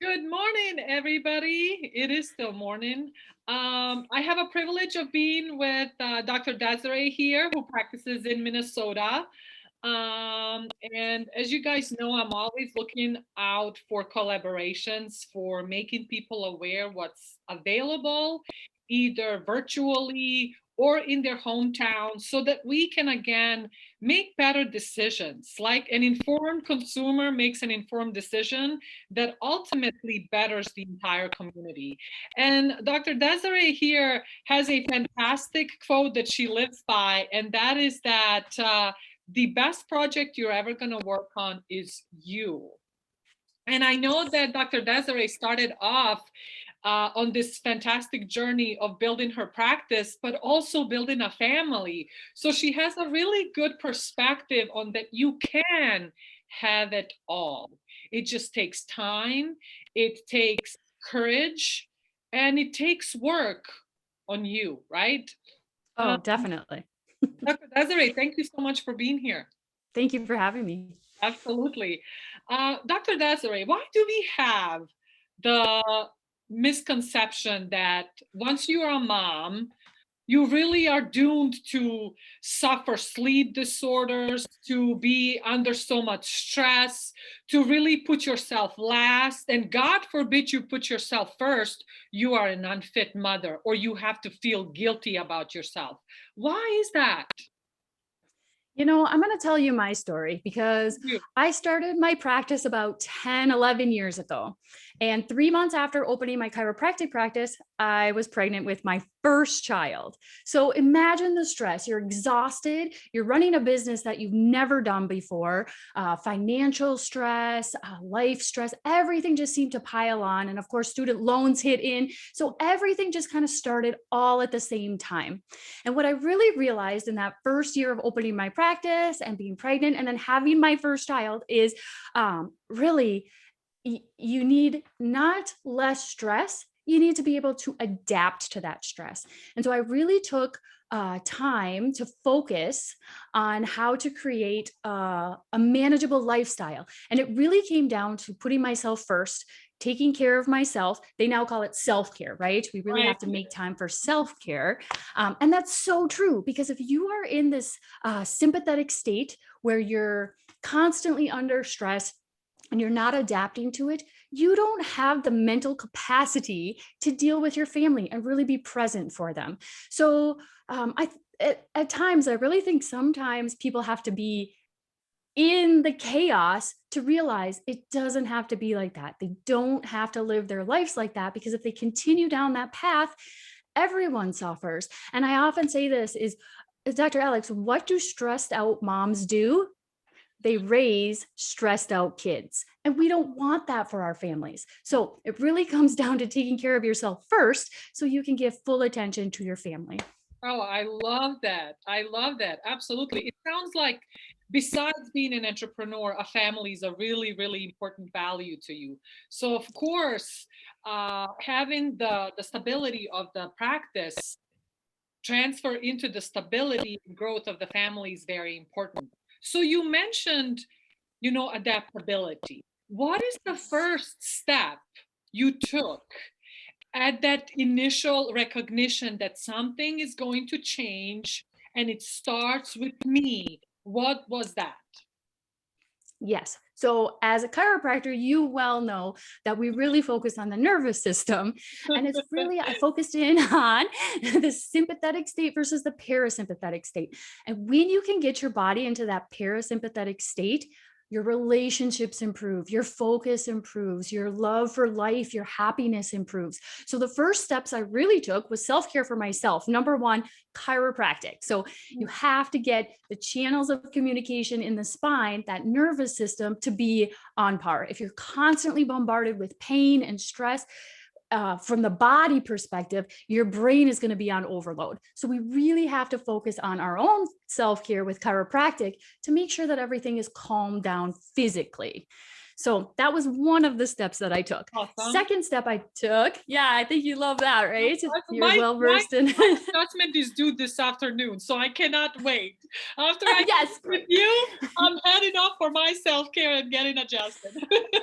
Good morning, everybody. It is still morning. I have a privilege of being with Dr. Desiree here, who practices in Minnesota. And as you guys know, I'm always looking out for collaborations for making people aware what's available, either virtually or in their hometown, so that we can again make better decisions. Like an informed consumer makes an informed decision that ultimately betters the entire community. And Dr. Desiree here has a fantastic quote that she lives by, and that is that the best project you're ever going to work on is you. And I know that Dr. Desiree started off on this fantastic journey of building her practice, but also building a family. So she has a really good perspective on that you can have it all. It just takes time, it takes courage, and it takes work on you, right? Oh, definitely. Dr. Desiree, thank you so much for being here. Thank you for having me. Absolutely. Dr. Desiree, why do we have the misconception that once you're a mom, you really are doomed to suffer sleep disorders, to be under so much stress, to really put yourself last, and God forbid you put yourself first, you are an unfit mother, or you have to feel guilty about yourself. Why is that? I'm going to tell you my story because I started my practice about 10, 11 years ago. And 3 months after opening my chiropractic practice, I was pregnant with my first child. So imagine the stress. You're exhausted. You're running a business that you've never done before, financial stress, life stress, everything just seemed to pile on. And of course, student loans hit in. So everything just kind of started all at the same time. And what I really realized in that first year of opening my practice and being pregnant and then having my first child is really you need not less stress. You need to be able to adapt to that stress. And so I really took time to focus on how to create a manageable lifestyle. And it really came down to putting myself first, taking care of myself. They now call it self-care, right? We really have to make time for self-care. And that's so true, because if you are in this sympathetic state where you're constantly under stress, and you're not adapting to it, you don't have the mental capacity to deal with your family and really be present for them. So at times, I really think sometimes people have to be in the chaos to realize it doesn't have to be like that. They don't have to live their lives like that, because if they continue down that path, everyone suffers. And I often say this is, Dr. Alex, what do stressed out moms do? They raise stressed out kids. And we don't want that for our families. So it really comes down to taking care of yourself first so you can give full attention to your family. Oh, I love that. I love that. Absolutely. It sounds like besides being an entrepreneur, a family is a really, really important value to you. So of course, having the stability of the practice transfer into the stability and growth of the family is very important. So you mentioned, adaptability. What is the first step you took at that initial recognition that something is going to change and it starts with me? What was that? Yes. So as a chiropractor, you well know that we really focus on the nervous system. And it's really, I focused in on the sympathetic state versus the parasympathetic state. And when you can get your body into that parasympathetic state, your relationships improve, your focus improves, your love for life, your happiness improves. So the first steps I really took was self-care for myself. Number one, chiropractic. So you have to get the channels of communication in the spine, that nervous system, to be on par. If you're constantly bombarded with pain and stress, from the body perspective, your brain is going to be on overload. So we really have to focus on our own self-care with chiropractic to make sure that everything is calmed down physically. So that was one of the steps that I took. Awesome. Second step I took, yeah, I think you love that, right? You're My well versed in. assessment is due this afternoon, so I cannot wait. After I Yes, with you, I'm heading off for my self-care and getting adjusted.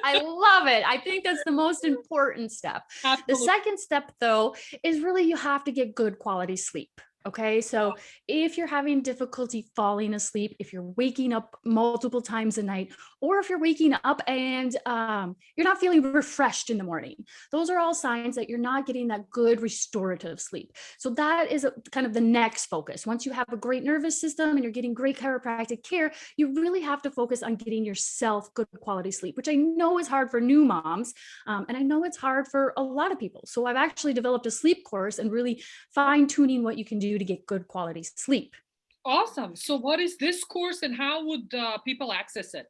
I love it. I think that's the most important step. The Absolutely. second step, though, is really you have to get good quality sleep. Okay. So if you're having difficulty falling asleep, if you're waking up multiple times a night, or if you're waking up and you're not feeling refreshed in the morning, those are all signs that you're not getting that good restorative sleep. So that is kind of the next focus. Once you have a great nervous system and you're getting great chiropractic care, you really have to focus on getting yourself good quality sleep, which I know is hard for new moms. And I know it's hard for a lot of people. So I've actually developed a sleep course and really fine tuning what you can do to get good quality sleep. Awesome. So what is this course and how would people access it?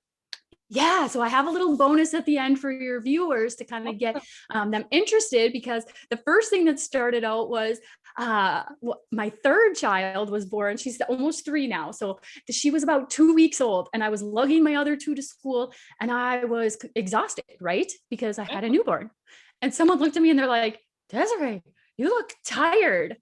Yeah, so I have a little bonus at the end for your viewers to kind of get them interested, because the first thing that started out was my third child was born. She's almost 3 now. So she was about 2 weeks old and I was lugging my other 2 to school and I was exhausted, right? Because I had a newborn. And someone looked at me and they're like, Desiree, you look tired.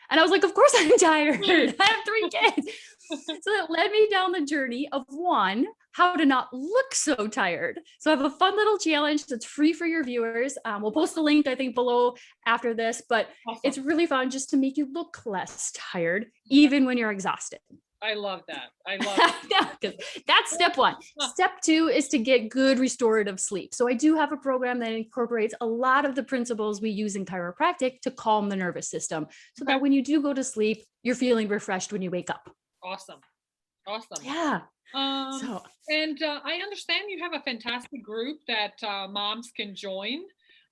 And I was like, of course I'm tired. I have 3 kids. So that led me down the journey of one, how to not look so tired. So I have a fun little challenge that's free for your viewers. We'll post a link, I think, below after this, but it's really fun just to make you look less tired, even when you're exhausted. I love that. I love that. That's step 1. Step 2 is to get good restorative sleep. So I do have a program that incorporates a lot of the principles we use in chiropractic to calm the nervous system so that when you do go to sleep, you're feeling refreshed when you wake up. Awesome. Awesome. Yeah. And I understand you have a fantastic group that moms can join.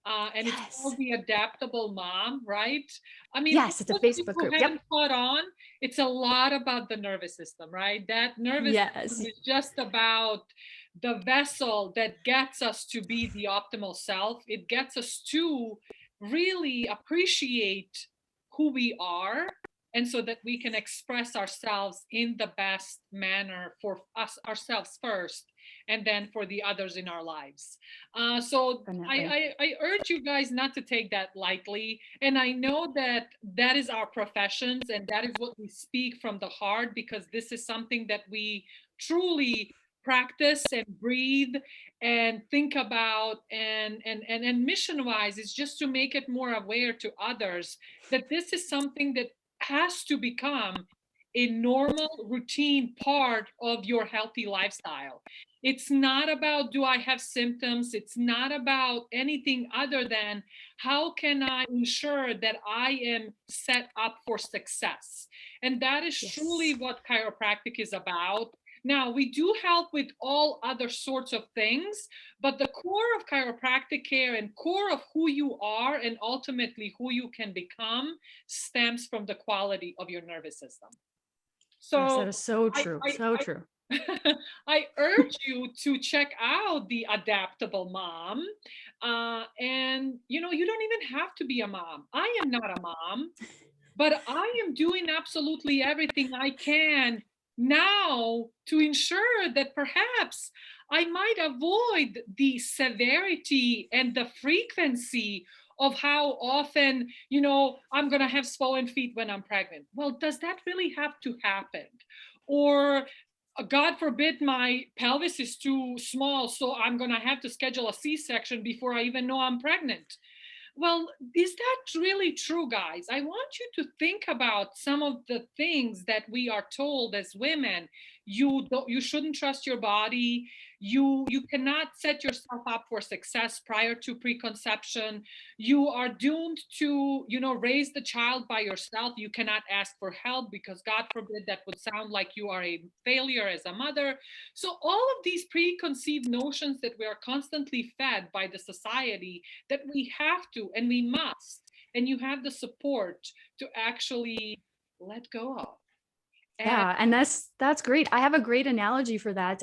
And it's called the Adaptable Mom, right? I mean, yes, it's a Facebook group. Yep. Caught on. It's a lot about the nervous system, right? That nervous system is just about the vessel that gets us to be the optimal self. It gets us to really appreciate who we are, and so that we can express ourselves in the best manner for us, ourselves first, and then for the others in our lives. So I urge you guys not to take that lightly. And I know that that is our professions and that is what we speak from the heart, because this is something that we truly practice and breathe and think about, and mission wise is just to make it more aware to others that this is something that has to become a normal routine part of your healthy lifestyle. It's not about, do I have symptoms? It's not about anything other than how can I ensure that I am set up for success? And that is truly what chiropractic is about. Now, we do help with all other sorts of things, but the core of chiropractic care and core of who you are and ultimately who you can become stems from the quality of your nervous system. So yes, that is so true. So true. I urge you to check out the Adaptable Mom. And you don't even have to be a mom. I am not a mom, but I am doing absolutely everything I can now to ensure that perhaps I might avoid the severity and the frequency of how often, I'm going to have swollen feet when I'm pregnant. Well, does that really have to happen? Or God forbid my pelvis is too small, so I'm going to have to schedule a C-section before I even know I'm pregnant. Well, is that really true, guys? I want you to think about some of the things that we are told as women. You shouldn't trust your body. You cannot set yourself up for success prior to preconception. You are doomed to, raise the child by yourself. You cannot ask for help because God forbid that would sound like you are a failure as a mother. So all of these preconceived notions that we are constantly fed by the society that we have to and we must, and you have the support to actually let go of. And that's great. I have a great analogy for that.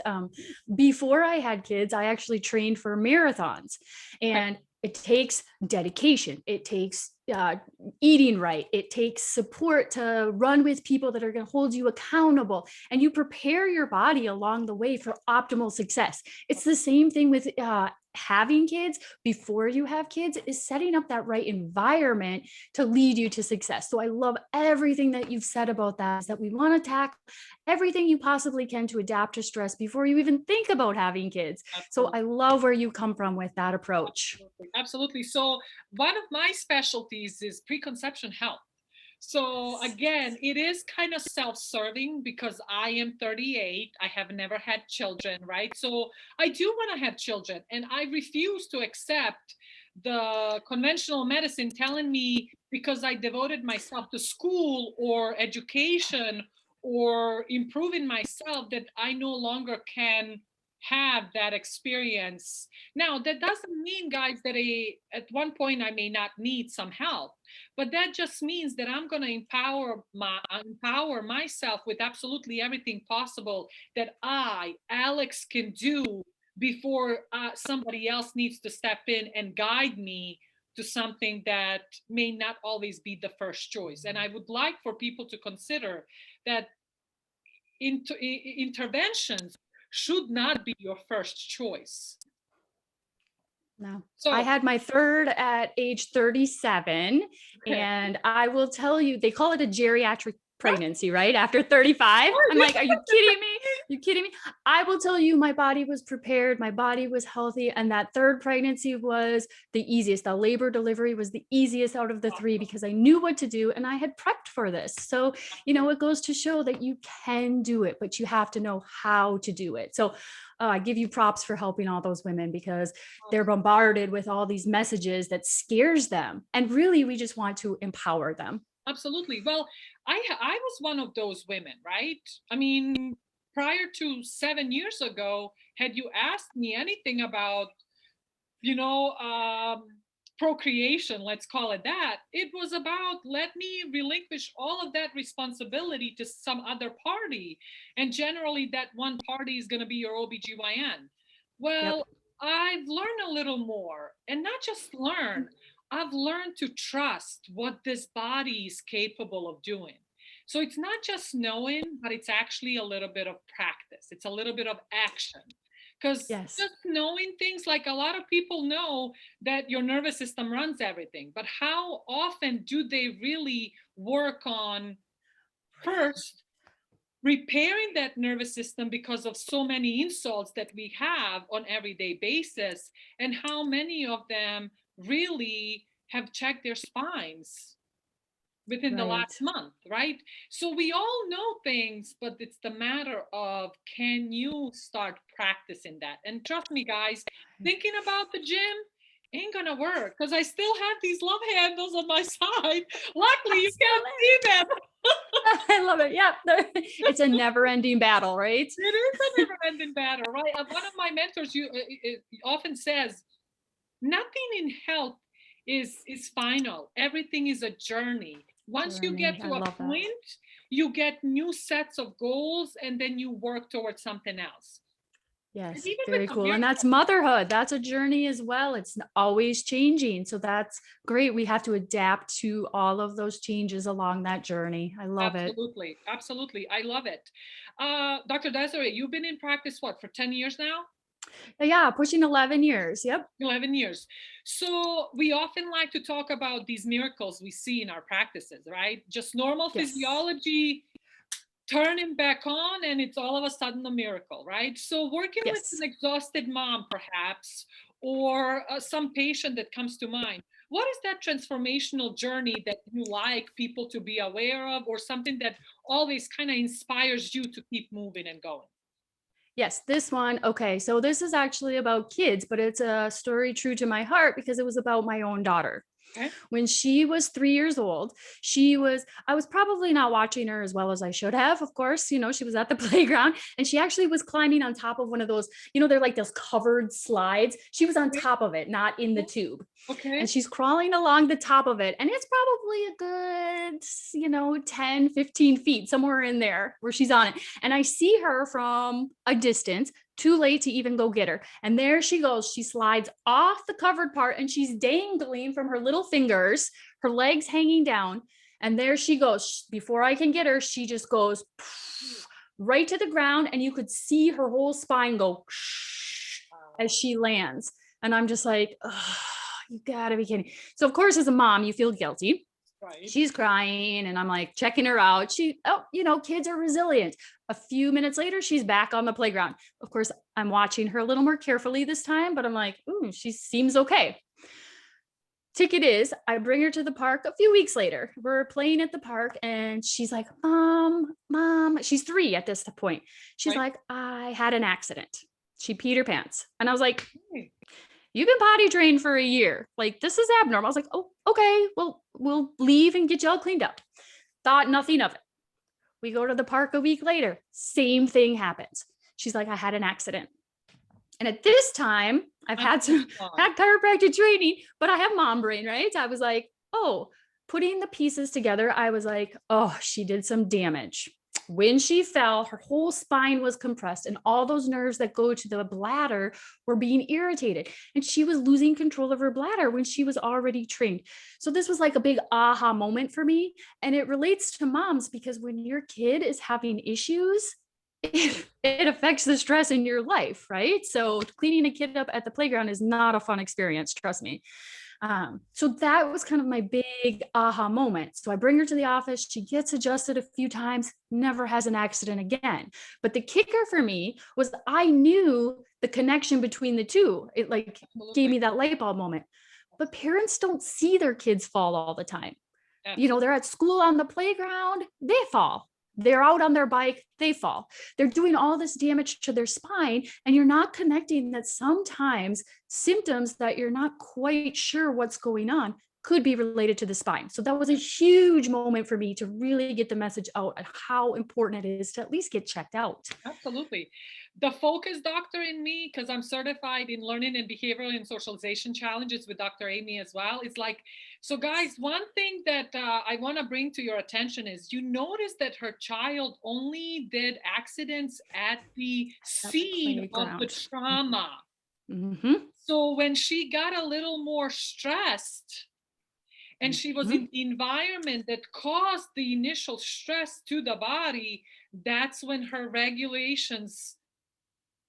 Before I had kids, I actually trained for marathons, and it takes dedication. It takes eating right. It takes support to run with people that are going to hold you accountable. And you prepare your body along the way for optimal success. It's the same thing with having kids. Before you have kids, is setting up that right environment to lead you to success. So I love everything that you've said about that, is that we want to tackle everything you possibly can to adapt to stress before you even think about having kids. So Absolutely. I love where you come from with that approach. Absolutely. Absolutely. So one of my specialties is preconception health. So again, it is kind of self-serving because I am 38. I have never had children, right? So I do want to have children, and I refuse to accept the conventional medicine telling me because I devoted myself to school or education or improving myself that I no longer can have that experience. Now, that doesn't mean, guys, that at one point I may not need some help, but that just means that I'm going to empower myself with absolutely everything possible that Alex, can do before somebody else needs to step in and guide me to something that may not always be the first choice. And I would like for people to consider that interventions should not be your first choice. No. So I had my third at age 37, okay. and I will tell you, they call it a geriatric pregnancy, right? After 35. I'm like, are you kidding me? You kidding me? I will tell you, my body was prepared, my body was healthy, and that third pregnancy was the easiest. The labor delivery was the easiest out of the three because I knew what to do and I had prepped for this. So, it goes to show that you can do it, but you have to know how to do it. So I give you props for helping all those women, because they're bombarded with all these messages that scares them. And really, we just want to empower them. Absolutely. Well, I was one of those women, right? I mean, prior to 7 years ago, had you asked me anything about, you know, procreation, let's call it that, it was about let me relinquish all of that responsibility to some other party. And generally, that one party is going to be your OBGYN. Well, Yep. I've learned a little more, and not just learn, I've learned to trust what this body is capable of doing. So it's not just knowing, but it's actually a little bit of practice. It's a little bit of action. Because Yes. just knowing things, like a lot of people know that your nervous system runs everything, but how often do they really work on first repairing that nervous system because of so many insults that we have on everyday basis, and how many of them really have checked their spines within the Right. last month, right? So we all know things, but it's the matter of, can you start practicing that? And trust me, guys, thinking about the gym ain't gonna work because I still have these love handles on my side. Luckily, you can't see them. I love it. Yeah. It's a never ending battle, right? It is a never-ending battle, right? One of my mentors often says, "Nothing in health is final. Everything is a journey. Once you Journey. get I to a love that. point, you get new sets of goals, and then you work towards something else." And Yes. even with Very the cool. And that's miracle, motherhood. That's a journey as well. It's always changing. So that's great. We have to adapt to all of those changes along that journey. I love it. absolutely, absolutely, I love it. Dr. Desiree, you've been in practice what, for 10 years now? Yeah. Pushing 11 years. Yep. 11 years. So we often like to talk about these miracles we see in our practices, right? Just normal Yes. physiology turning back on, and it's all of a sudden a miracle, right? So working with an Yes. exhausted mom, perhaps, or some patient that comes to mind, what is that transformational journey that you like people to be aware of, or something that always kind of inspires you to keep moving and going? Yes, this one. Okay, so this is actually about kids, but it's a story true to my heart because it was about my own daughter. Okay. When she was 3 years old, I was probably not watching her as well as I should have. Of course, she was at the playground and she actually was climbing on top of one of those, they're like those covered slides. She was on Okay. top of it, not in the tube. Okay. And she's crawling along the top of it. And it's probably a good, 10, 15 feet, somewhere in there where she's on it. And I see her from a distance Too late to even go get her. And there she goes. She slides off the covered part and she's dangling from her little fingers, her legs hanging down. And there she goes. Before I can get her, she just goes right to the ground. And you could see her whole spine go as she lands. And I'm just like, oh, you gotta be kidding. So of course, as a mom, you feel guilty. Right. She's crying and I'm like checking her out. Kids are resilient. A few minutes later, she's back on the playground. Of course, I'm watching her a little more carefully this time, but I'm like, ooh, she seems okay. Ticket is, I bring her to the park a few weeks later. We're playing at the park and she's like, Mom, she's 3 at this point. She's like, I had an accident. She peed her pants. And I was like, you've been potty trained for a year. Like, this is abnormal. I was like, oh, okay, well, we'll leave and get you all cleaned up. Thought nothing of it. We go to the park a week later. Same thing happens. She's like, I had an accident. And at this time, I've had chiropractic training, but I have mom brain, right? I was like, oh, putting the pieces together, I was like, oh, she did some damage. When she fell, her whole spine was compressed and all those nerves that go to the bladder were being irritated. And she was losing control of her bladder when she was already trained. So this was like a big aha moment for me. And it relates to moms because when your kid is having issues, it affects the stress in your life, right? So cleaning a kid up at the playground is not a fun experience, trust me. So that was kind of my big aha moment. So I bring her to the office. She gets adjusted a few times, never has an accident again. But the kicker for me was I knew the connection between the two. It gave me that light bulb moment. But parents don't see their kids fall all the time. Absolutely. They're at school on the playground, they fall. They're out on their bike, they fall. They're doing all this damage to their spine, and you're not connecting that sometimes symptoms that you're not quite sure what's going on could be related to the spine. So that was a huge moment for me to really get the message out and how important it is to at least get checked out. Absolutely. The focus doctor in me, because I'm certified in learning and behavioral and socialization challenges with Dr. Amy as well. It's like, so guys, one thing that I want to bring to your attention is you notice that her child only did accidents at the scene of the trauma. Mm-hmm. So when she got a little more stressed, and she was in the environment that caused the initial stress to the body, that's when her regulations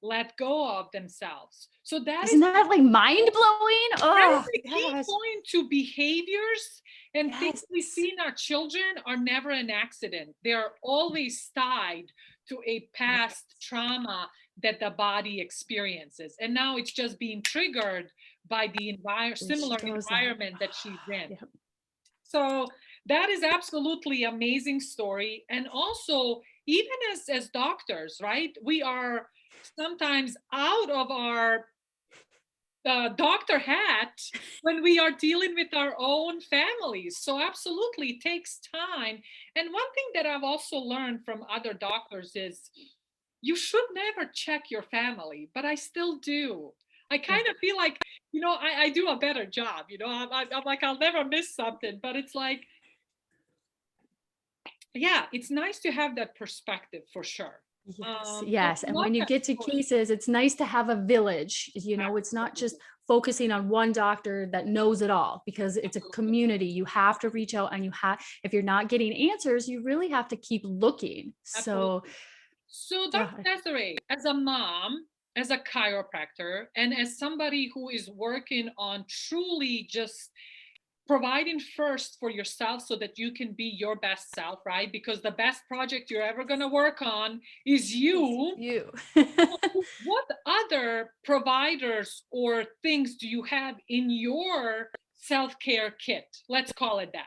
let go of themselves. So isn't that like mind blowing? Oh, keep going to behaviors and things we see in our children are never an accident. They are always tied to a past trauma that the body experiences. And now it's just being triggered by the similar environment that she's in. Yep. So that is absolutely amazing story. And also, even as doctors, right, we are sometimes out of our doctor hat when we are dealing with our own families. So absolutely, it takes time. And one thing that I've also learned from other doctors is you should never check your family, but I still do. I kind of feel like, I do a better job. I'm like, I'll never miss something, but it's like, yeah, it's nice to have that perspective for sure. Yes. And when you get to cases, it's nice to have a village. It's not just focusing on one doctor that knows it all, because it's a community. You have to reach out, and if you're not getting answers, you really have to keep looking. Absolutely. So Dr. Desiree, as a mom, as a chiropractor, and as somebody who is working on truly just providing first for yourself so that you can be your best self, right? Because the best project you're ever going to work on is you. What other providers or things do you have in your self-care kit? Let's call it that.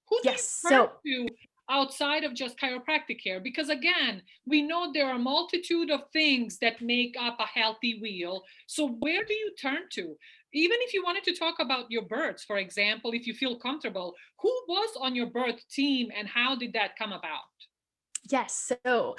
Who do you turn to outside of just chiropractic care? Because again, we know there are a multitude of things that make up a healthy wheel. So where do you turn to? Even if you wanted to talk about your births, for example, if you feel comfortable, who was on your birth team and how did that come about? Yes. So,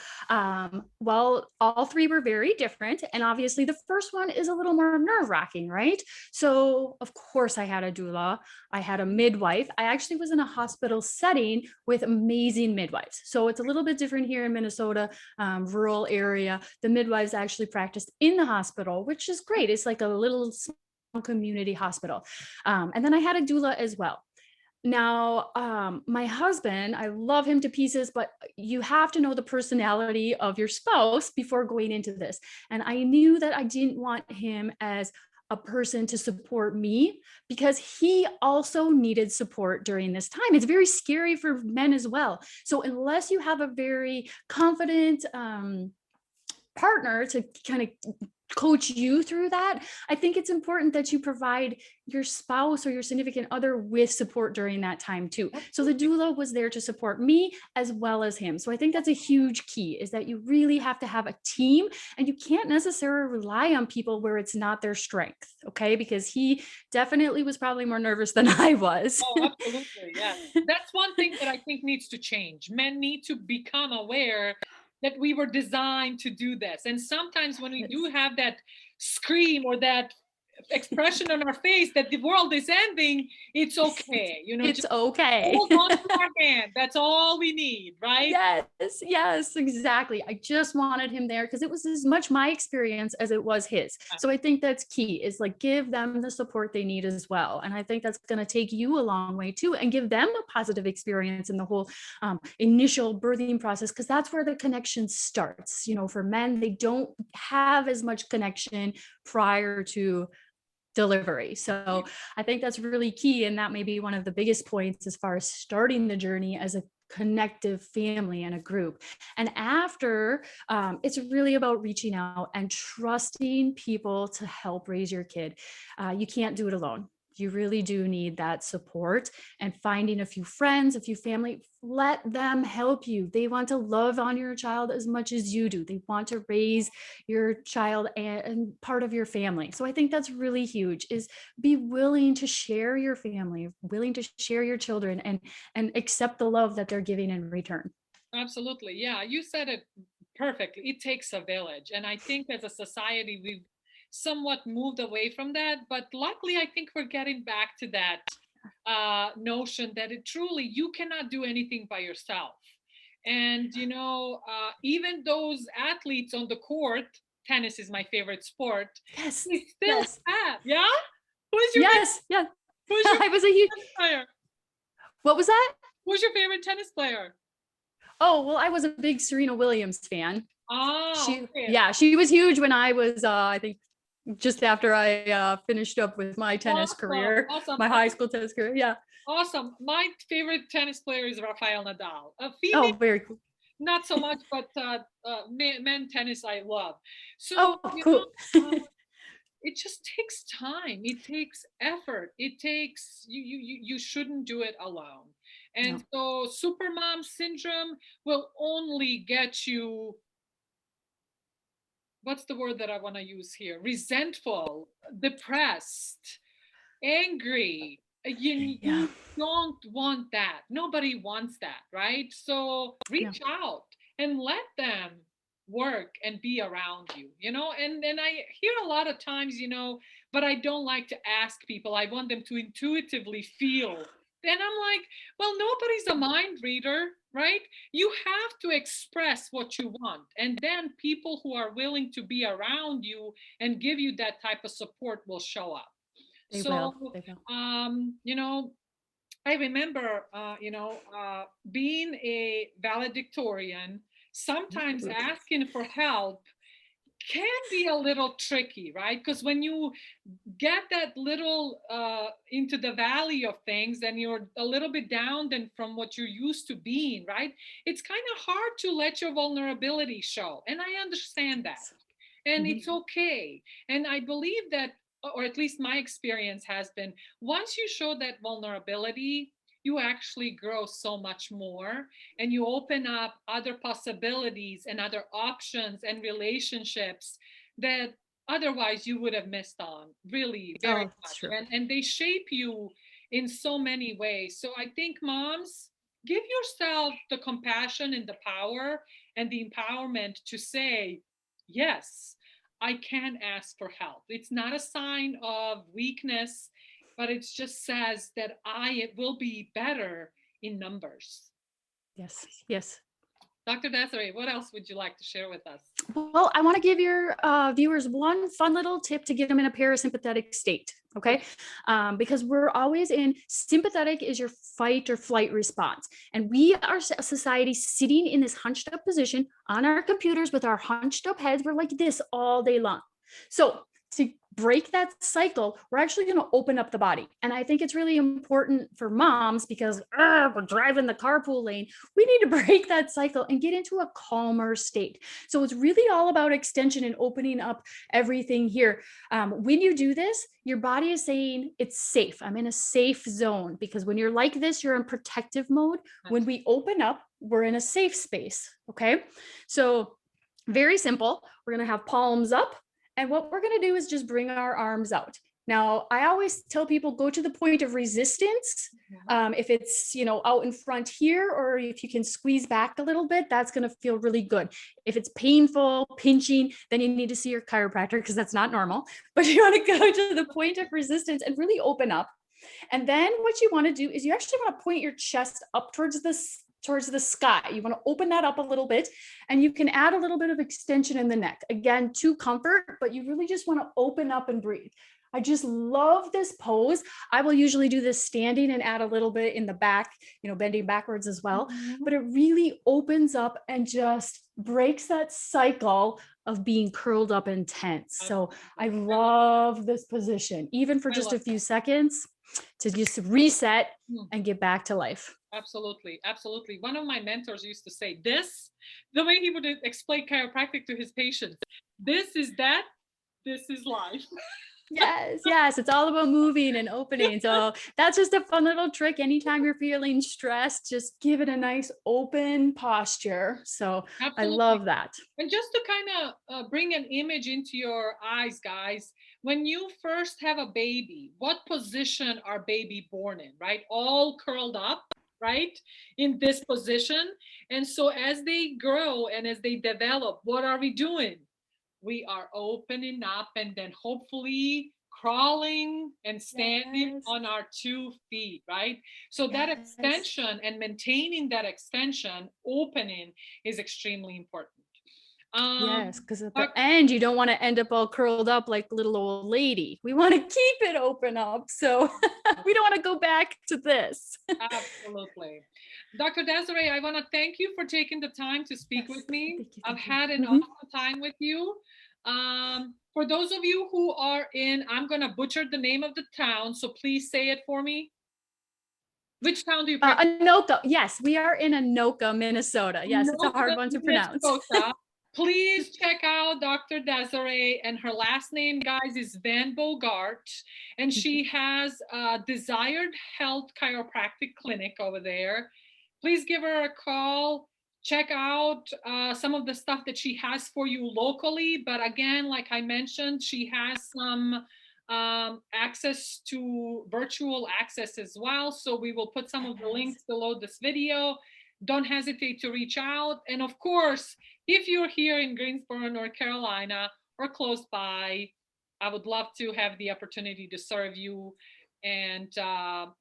well, all three were very different. And obviously, the first one is a little more nerve wracking, right? So, of course, I had a doula, I had a midwife. I actually was in a hospital setting with amazing midwives. So, it's a little bit different here in Minnesota, rural area. The midwives actually practiced in the hospital, which is great. It's like a little small community hospital. And then I had a doula as well. Now, my husband, I love him to pieces, but you have to know the personality of your spouse before going into this. And I knew that I didn't want him as a person to support me because he also needed support during this time. It's very scary for men as well. So, unless you have a very confident, partner to kind of coach you through that, I think it's important that you provide your spouse or your significant other with support during that time too. So the doula was there to support me as well as him. So I think that's a huge key, is that you really have to have a team, and you can't necessarily rely on people where it's not their strength. Okay, because he definitely was probably more nervous than I was. Oh, absolutely. Yeah. That's one thing that I think needs to change. Men need to become aware that we were designed to do this. And sometimes when we do Yes. have that scream or that expression on our face that the world is ending, it's okay. It's Just okay. hold on to our hand. That's all we need, right? Yes, yes, exactly. I just wanted him there because it was as much my experience as it was his. So I think that's key, is like give them the support they need as well. And I think that's going to take you a long way too, and give them a positive experience in the whole initial birthing process, because that's where the connection starts. For men, they don't have as much connection prior to delivery. So I think that's really key. And that may be one of the biggest points as far as starting the journey as a connective family and a group. And after, it's really about reaching out and trusting people to help raise your kid. You can't do it alone. You really do need that support, and finding a few friends, a few family, let them help you. They want to love on your child as much as you do. They want to raise your child and part of your family. So I think that's really huge, is be willing to share your family, willing to share your children, and accept the love that they're giving in return. Absolutely. Yeah, you said it perfectly. It takes a village. And I think as a society, we've somewhat moved away from that. But luckily, I think we're getting back to that notion that it truly, you cannot do anything by yourself. And, even those athletes on the court, tennis is my favorite sport, Yes, they still yes, have, yeah? Who's your yes, yes. who's your I was a huge, tennis player? what was that? Who's your favorite tennis player? Oh, well, I was a big Serena Williams fan. Ah, She, okay. yeah, she was huge when I was, I think, just after I finished up with my tennis Awesome, career, awesome. my high school tennis career. Yeah. Awesome. My favorite tennis player is Rafael Nadal. A female, Oh, very cool. not so much, but men tennis I love. So, Oh, cool. it just takes time. It takes effort. It takes you shouldn't do it alone. And No. so supermom syndrome will only get you, what's the word that I want to use here? Resentful, depressed, angry. Yeah. You don't want that. Nobody wants that, right? So No. reach out and let them work and be around you. And then I hear a lot of times, but I don't like to ask people. I want them to intuitively feel. And I'm like, well, nobody's a mind reader, right? You have to express what you want. And then people who are willing to be around you and give you that type of support will show up. They So, will. They will. I remember, being a valedictorian, sometimes Ooh. asking for help can be a little tricky, right? Because when you get that little into the valley of things and you're a little bit down than from what you're used to being, right? It's kind of hard to let your vulnerability show. And I understand that. And Mhm. it's okay. And I believe that, or at least my experience has been, once you show that vulnerability, you actually grow so much more, and you open up other possibilities and other options and relationships that otherwise you would have missed on, really very Oh, it's much. true. And they shape you in so many ways. So I think moms, give yourself the compassion and the power and the empowerment to say, yes, I can ask for help. It's not a sign of weakness, but it just says that I will be better in numbers. Yes. Yes. Dr. Desiree, what else would you like to share with us? Well, I want to give your viewers one fun little tip to get them in a parasympathetic state. Okay. Because we're always in sympathetic is your fight or flight response. And we are a society sitting in this hunched up position on our computers with our hunched up heads. We're like this all day long. So to break that cycle, we're actually going to open up the body. And I think it's really important for moms because we're driving the carpool lane. We need to break that cycle and get into a calmer state. So it's really all about extension and opening up everything here. When you do this, your body is saying it's safe. I'm in a safe zone, because when you're like this, you're in protective mode. When we open up, we're in a safe space. Okay. So very simple. We're going to have palms up. And what we're going to do is just bring our arms out. Now, I always tell people go to the point of resistance. If it's, out in front here, or if you can squeeze back a little bit, that's going to feel really good. If it's painful, pinching, then you need to see your chiropractor, because that's not normal. But you want to go to the point of resistance and really open up. And then what you want to do is you actually want to point your chest up towards the sky. You want to open that up a little bit, and you can add a little bit of extension in the neck. Again, to comfort, but you really just want to open up and breathe. I just love this pose. I will usually do this standing and add a little bit in the back, bending backwards as well. But it really opens up and just breaks that cycle of being curled up and tense. So I love this position, even for just a few seconds, to just reset and get back to life. Absolutely. Absolutely. One of my mentors used to say this, the way he would explain chiropractic to his patients. This is that, this is life. Yes. It's all about moving and opening. So that's just a fun little trick. Anytime you're feeling stressed, just give it a nice open posture. So absolutely. I love that. And just to kind of bring an image into your eyes, guys, when you first have a baby, what position are baby born in, right? All curled up, right? In this position. And so as they grow and as they develop, what are we doing? We are opening up and then hopefully crawling and standing on our 2 feet, right? So that extension and maintaining that extension, opening, is extremely important. Yes, because at the end, you don't want to end up all curled up like little old lady. We want to keep it open up. So we don't want to go back to this. Absolutely. Dr. Desiree, I want to thank you for taking the time to speak with me. I've had an awesome time with you. For those of you who are in, I'm going to butcher the name of the town, so please say it for me. Which town do you practice? Anoka. Yes, we are in Anoka, Minnesota. Yes, Anoka, it's a hard one to pronounce. Please check out Dr. Desiree, and her last name, guys, is Van Bogart, and she has a Desired Health Chiropractic Clinic over there. Please give her a call. Check out some of the stuff that she has for you locally. But again, like I mentioned, she has some access to virtual access as well. So we will put some of the links below this video. Don't hesitate to reach out. And of course, if you're here in Greensboro, North Carolina, or close by, I would love to have the opportunity to serve you. And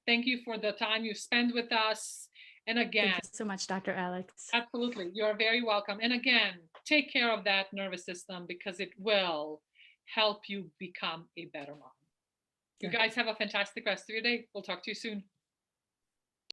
thank you for the time you spend with us. And again, thank you so much, Dr. Alex. Absolutely. You're very welcome. And again, take care of that nervous system, because it will help you become a better mom. You guys have a fantastic rest of your day. We'll talk to you soon.